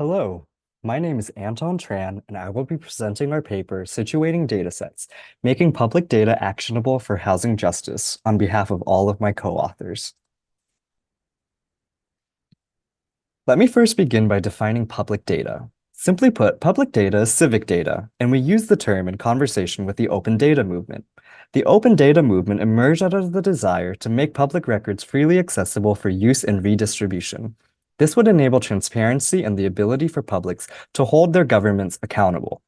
Hello, my name is Anh-Ton Tran, and I will be presenting our paper, Situating Datasets, Making Public Data Actionable for Housing Justice, on behalf of all of my co-authors. Let me first begin by defining public data. Simply put, public data is civic data, and we use the term in conversation with the open data movement. The open data movement emerged out of the desire to make public records freely accessible for use and redistribution. This would enable transparency and the ability for publics to hold their governments accountable.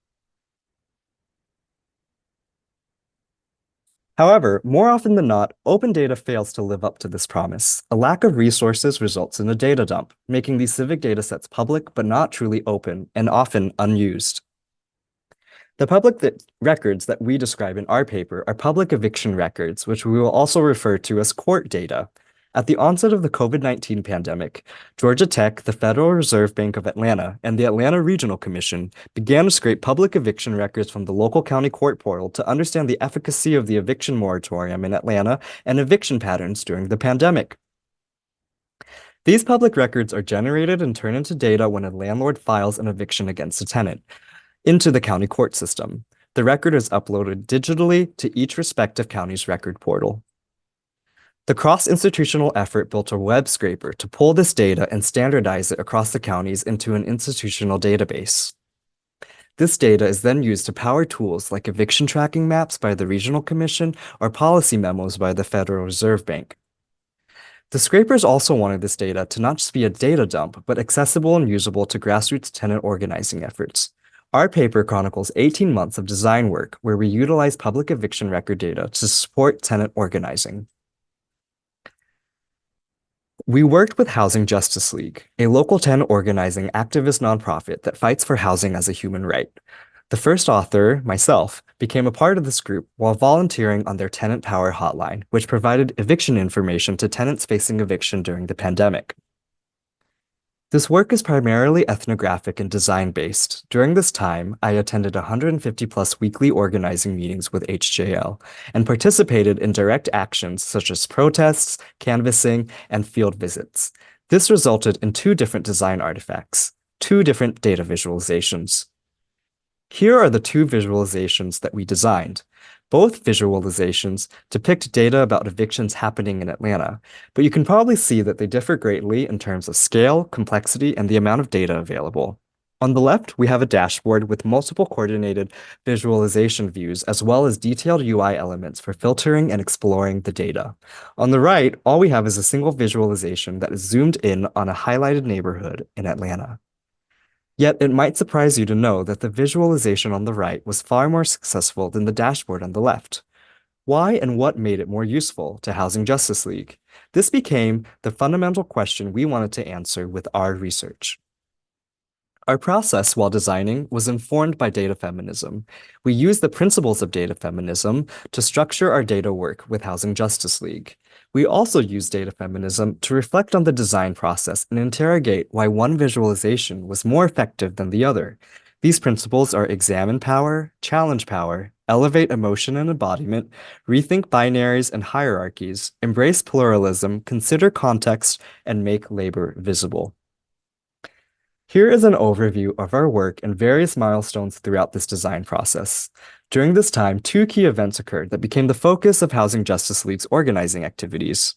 However, more often than not, open data fails to live up to this promise. A lack of resources results in a data dump, making these civic datasets public but not truly open and often unused. The public records that we describe in our paper are public eviction records, which we will also refer to as court data. At the onset of the COVID-19 pandemic, Georgia Tech, the Federal Reserve Bank of Atlanta, and the Atlanta Regional Commission began to scrape public eviction records from the local county court portal to understand the efficacy of the eviction moratorium in Atlanta and eviction patterns during the pandemic. These public records are generated and turned into data when a landlord files an eviction against a tenant into the county court system. The record is uploaded digitally to each respective county's record portal. The cross-institutional effort built a web scraper to pull this data and standardize it across the counties into an institutional database. This data is then used to power tools like eviction tracking maps by the Regional Commission or policy memos by the Federal Reserve Bank. The scrapers also wanted this data to not just be a data dump, but accessible and usable to grassroots tenant organizing efforts. Our paper chronicles 18 months of design work where we utilize public eviction record data to support tenant organizing. We worked with Housing Justice League, a local tenant organizing activist nonprofit that fights for housing as a human right. The first author, myself, became a part of this group while volunteering on their Tenant Power Hotline, which provided eviction information to tenants facing eviction during the pandemic. This work is primarily ethnographic and design-based. During this time, I attended 150 plus weekly organizing meetings with HJL and participated in direct actions such as protests, canvassing, and field visits. This resulted in two different design artifacts, two different data visualizations. Here are the two visualizations that we designed. Both visualizations depict data about evictions happening in Atlanta, but you can probably see that they differ greatly in terms of scale, complexity, and the amount of data available. On the left, we have a dashboard with multiple coordinated visualization views, as well as detailed UI elements for filtering and exploring the data. On the right, all we have is a single visualization that is zoomed in on a highlighted neighborhood in Atlanta. Yet it might surprise you to know that the visualization on the right was far more successful than the dashboard on the left. Why and what made it more useful to Housing Justice League? This became the fundamental question we wanted to answer with our research. Our process while designing was informed by data feminism. We used the principles of data feminism to structure our data work with Housing Justice League. We also use data feminism to reflect on the design process and interrogate why one visualization was more effective than the other. These principles are examine power, challenge power, elevate emotion and embodiment, rethink binaries and hierarchies, embrace pluralism, consider context, and make labor visible. Here is an overview of our work and various milestones throughout this design process. During this time, two key events occurred that became the focus of Housing Justice League's organizing activities.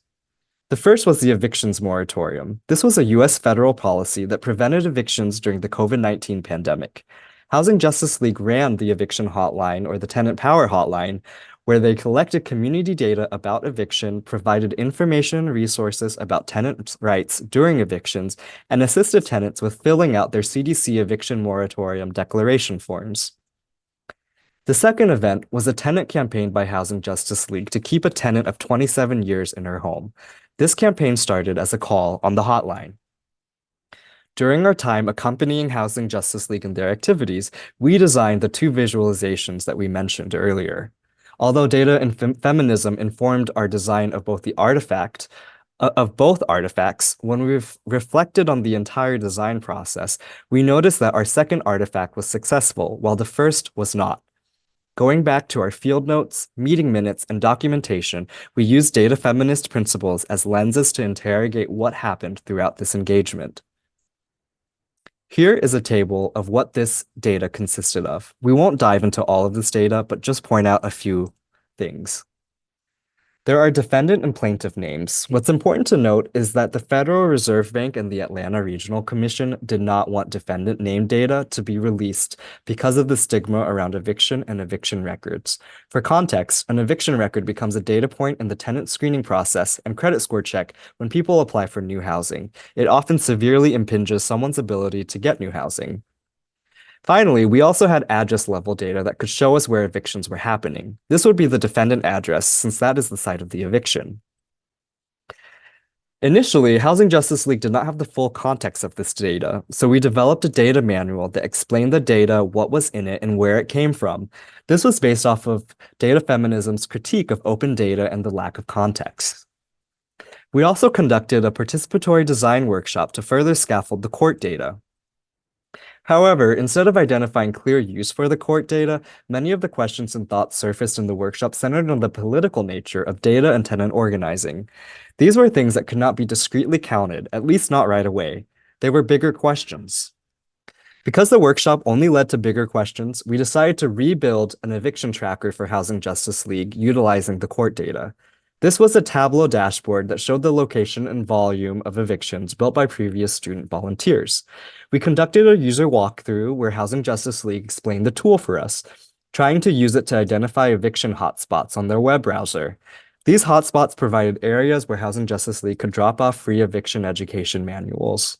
The first was the evictions moratorium. This was a U.S. federal policy that prevented evictions during the COVID-19 pandemic. Housing Justice League ran the eviction hotline, or the Tenant Power Hotline, where they collected community data about eviction, provided information and resources about tenants' rights during evictions, and assisted tenants with filling out their CDC eviction moratorium declaration forms. The second event was a tenant campaign by Housing Justice League to keep a tenant of 27 years in her home. This campaign started as a call on the hotline. During our time accompanying Housing Justice League in their activities, we designed the two visualizations that we mentioned earlier. Although data and feminism informed our design of both both artifacts, when we've reflected on the entire design process, we noticed that our second artifact was successful, while the first was not. Going back to our field notes, meeting minutes, and documentation, we used data feminist principles as lenses to interrogate what happened throughout this engagement. Here is a table of what this data consisted of. We won't dive into all of this data, but just point out a few things. There are defendant and plaintiff names. What's important to note is that the Federal Reserve Bank and the Atlanta Regional Commission did not want defendant name data to be released because of the stigma around eviction and eviction records. For context, an eviction record becomes a data point in the tenant screening process and credit score check when people apply for new housing. It often severely impinges someone's ability to get new housing. Finally, we also had address level data that could show us where evictions were happening. This would be the defendant address, since that is the site of the eviction. Initially, Housing Justice League did not have the full context of this data, so we developed a data manual that explained the data, what was in it, and where it came from. This was based off of data feminism's critique of open data and the lack of context. We also conducted a participatory design workshop to further scaffold the court data. However, instead of identifying clear use for the court data, many of the questions and thoughts surfaced in the workshop centered on the political nature of data and tenant organizing. These were things that could not be discretely counted, at least not right away. They were bigger questions. Because the workshop only led to bigger questions, we decided to rebuild an eviction tracker for Housing Justice League utilizing the court data. This was a Tableau dashboard that showed the location and volume of evictions built by previous student volunteers. We conducted a user walkthrough where Housing Justice League explained the tool for us, trying to use it to identify eviction hotspots on their web browser. These hotspots provided areas where Housing Justice League could drop off free eviction education manuals.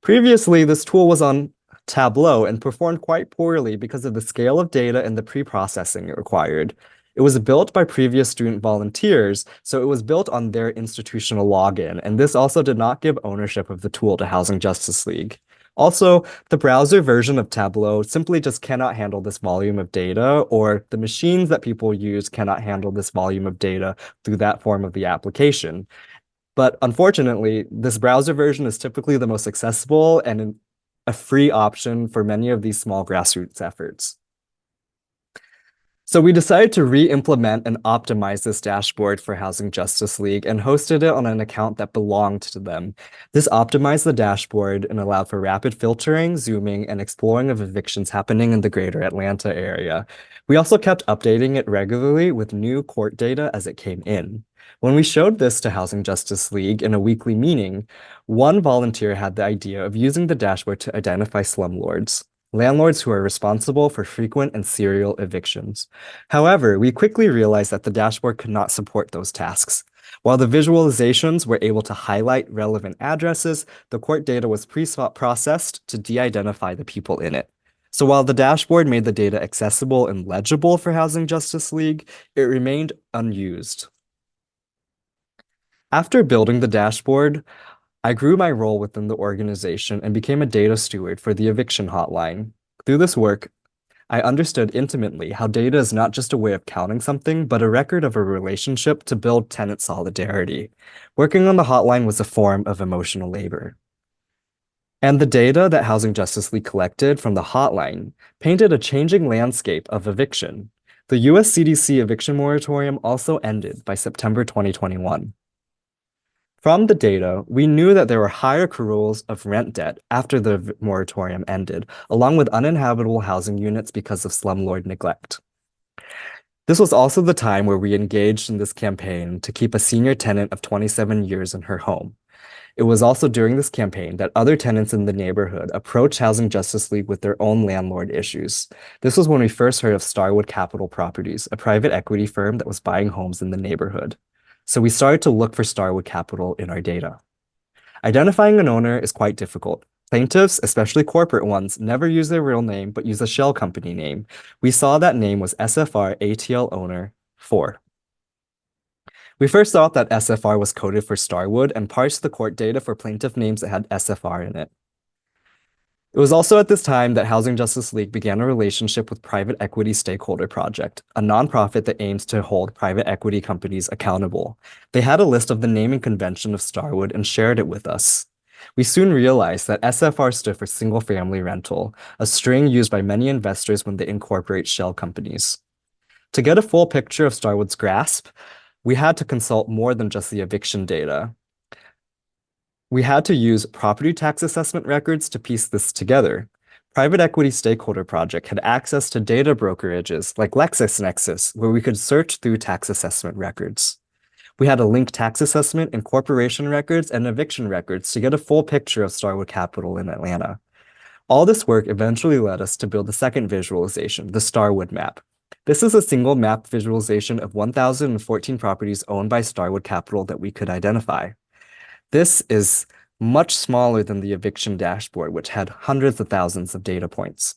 Previously, this tool was on Tableau and performed quite poorly because of the scale of data and the pre-processing it required. It was built by previous student volunteers, so it was built on their institutional login, and this also did not give ownership of the tool to Housing Justice League. Also, the browser version of Tableau simply just cannot handle this volume of data, or the machines that people use cannot handle this volume of data through that form of the application. But unfortunately, this browser version is typically the most accessible and a free option for many of these small grassroots efforts. So we decided to re-implement and optimize this dashboard for Housing Justice League and hosted it on an account that belonged to them. This optimized the dashboard and allowed for rapid filtering, zooming, and exploring of evictions happening in the greater Atlanta area. We also kept updating it regularly with new court data as it came in. When we showed this to Housing Justice League in a weekly meeting, one volunteer had the idea of using the dashboard to identify slumlords, landlords who are responsible for frequent and serial evictions. However, we quickly realized that the dashboard could not support those tasks. While the visualizations were able to highlight relevant addresses, the court data was pre-processed to de-identify the people in it. So while the dashboard made the data accessible and legible for Housing Justice League, it remained unused. After building the dashboard, I grew my role within the organization and became a data steward for the eviction hotline. Through this work, I understood intimately how data is not just a way of counting something, but a record of a relationship to build tenant solidarity. Working on the hotline was a form of emotional labor. And the data that Housing Justice League collected from the hotline painted a changing landscape of eviction. The US CDC eviction moratorium also ended by September 2021. From the data, we knew that there were higher accruals of rent debt after the moratorium ended, along with uninhabitable housing units because of slumlord neglect. This was also the time where we engaged in this campaign to keep a senior tenant of 27 years in her home. It was also during this campaign that other tenants in the neighborhood approached Housing Justice League with their own landlord issues. This was when we first heard of Starwood Capital Properties, a private equity firm that was buying homes in the neighborhood. So we started to look for Starwood Capital in our data. Identifying an owner is quite difficult. Plaintiffs, especially corporate ones, never use their real name, but use a shell company name. We saw that name was SFR ATL Owner 4. We first thought that SFR was coded for Starwood and parsed the court data for plaintiff names that had SFR in it. It was also at this time that Housing Justice League began a relationship with Private Equity Stakeholder Project, a nonprofit that aims to hold private equity companies accountable. They had a list of the naming convention of Starwood and shared it with us. We soon realized that SFR stood for single family rental, a string used by many investors when they incorporate shell companies. To get a full picture of Starwood's grasp, we had to consult more than just the eviction data. We had to use property tax assessment records to piece this together. Private equity stakeholder project had access to data brokerages like LexisNexis, where we could search through tax assessment records. We had to link tax assessment and corporation records and eviction records to get a full picture of Starwood Capital in Atlanta. All this work eventually led us to build the second visualization, the Starwood map. This is a single map visualization of 1,014 properties owned by Starwood Capital that we could identify. This is much smaller than the eviction dashboard, which had hundreds of thousands of data points.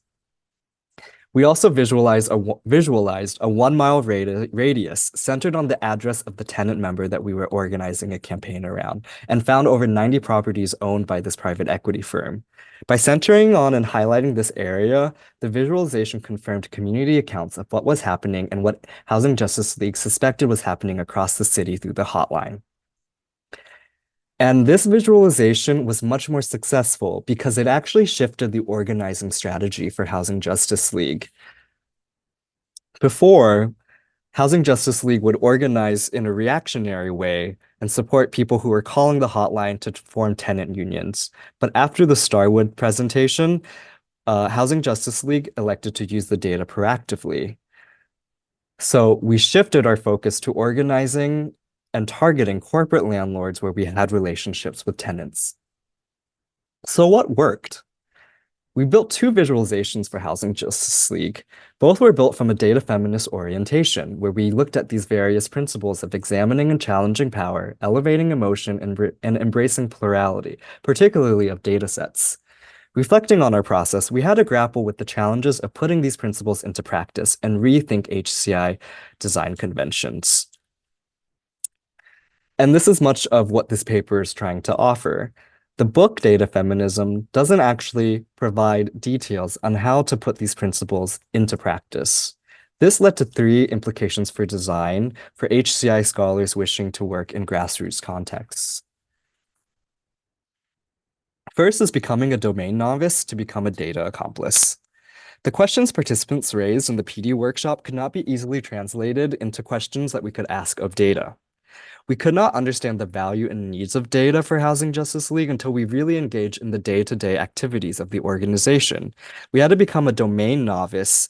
We also visualized a 1-mile radius centered on the address of the tenant member that we were organizing a campaign around, and found over 90 properties owned by this private equity firm. By centering on and highlighting this area, the visualization confirmed community accounts of what was happening and what Housing Justice League suspected was happening across the city through the hotline. And this visualization was much more successful because it actually shifted the organizing strategy for Housing Justice League. Before, Housing Justice League would organize in a reactionary way and support people who were calling the hotline to form tenant unions. But after the Starwood presentation, Housing Justice League elected to use the data proactively. So we shifted our focus to organizing and targeting corporate landlords where we had relationships with tenants. So what worked? We built two visualizations for Housing Justice League. Both were built from a data feminist orientation, where we looked at these various principles of examining and challenging power, elevating emotion, and embracing plurality, particularly of data sets. Reflecting on our process, we had to grapple with the challenges of putting these principles into practice and rethink HCI design conventions. And this is much of what this paper is trying to offer. The book Data Feminism doesn't actually provide details on how to put these principles into practice. This led to 3 implications for design for HCI scholars wishing to work in grassroots contexts. First is becoming a domain novice to become a data accomplice. The questions participants raised in the PD workshop could not be easily translated into questions that we could ask of data. We could not understand the value and needs of data for Housing Justice League until we really engaged in the day-to-day activities of the organization. We had to become a domain novice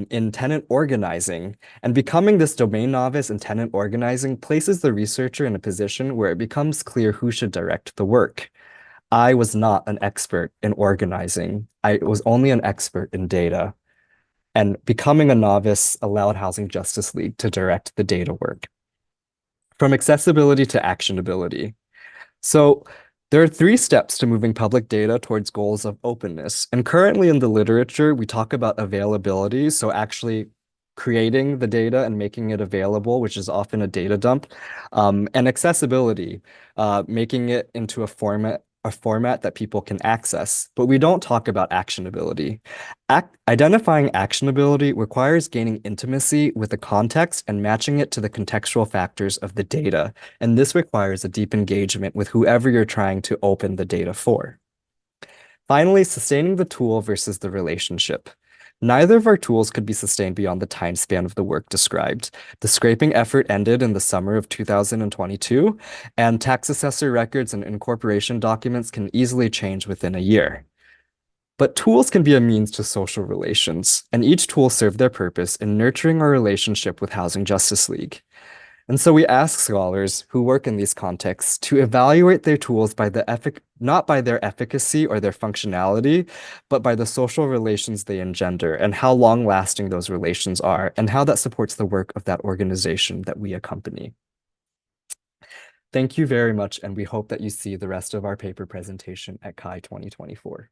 in tenant organizing, and becoming this domain novice in tenant organizing places the researcher in a position where it becomes clear who should direct the work. I was not an expert in organizing. I was only an expert in data. And becoming a novice allowed Housing Justice League to direct the data work. From accessibility to actionability. So there are 3 steps to moving public data towards goals of openness. And currently in the literature, we talk about availability. So actually creating the data and making it available, which is often a data dump, and accessibility, making it into a format that people can access, but we don't talk about actionability. Identifying actionability requires gaining intimacy with the context and matching it to the contextual factors of the data, and this requires a deep engagement with whoever you're trying to open the data for. Finally, sustaining the tool versus the relationship. Neither of our tools could be sustained beyond the time span of the work described. The scraping effort ended in the summer of 2022, and tax assessor records and incorporation documents can easily change within a year. But tools can be a means to social relations, and each tool served their purpose in nurturing our relationship with Housing Justice League. And so we ask scholars who work in these contexts to evaluate their tools by not by their efficacy or their functionality, but by the social relations they engender and how long-lasting those relations are and how that supports the work of that organization that we accompany. Thank you very much, and we hope that you see the rest of our paper presentation at CHI 2024.